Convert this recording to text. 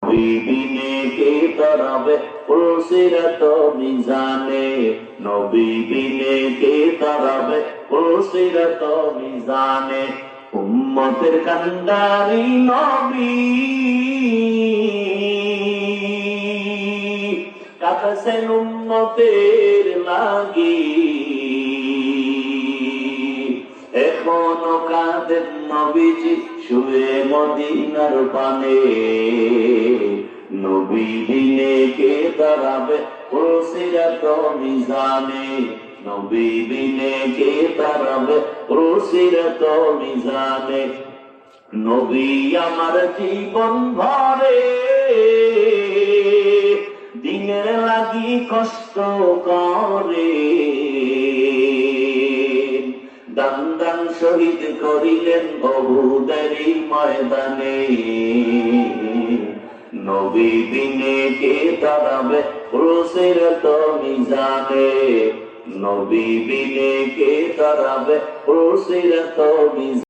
বিনে কে তরাবে পুলসিরাত মিজানে, নবী বিনে কে তরাবে পুলসিরাত মিজানে। উম্মতের কান্ডারি নবী কাঁদছেন উম্মতের লাগি, এখনো কাঁদেন নবীজি শুয়ে মদিনার পানে। নবী বিনে কে দাঁড়াবে পুলসিরাত মিজানে, নবী বিনে কে দাঁড়াবে পুলসিরাত মিজানে। নবী আমার জীবন ভরে দিনের লাগি কষ্ট করে, দান দান শহীদ করিলেন উহুদের ময়দানে। নবী বিনে কে দাঁড়াবে পুলসিরাত মিজানে, নবী বিনে কে দাঁড়াবে পুলসিরাত মিজানে।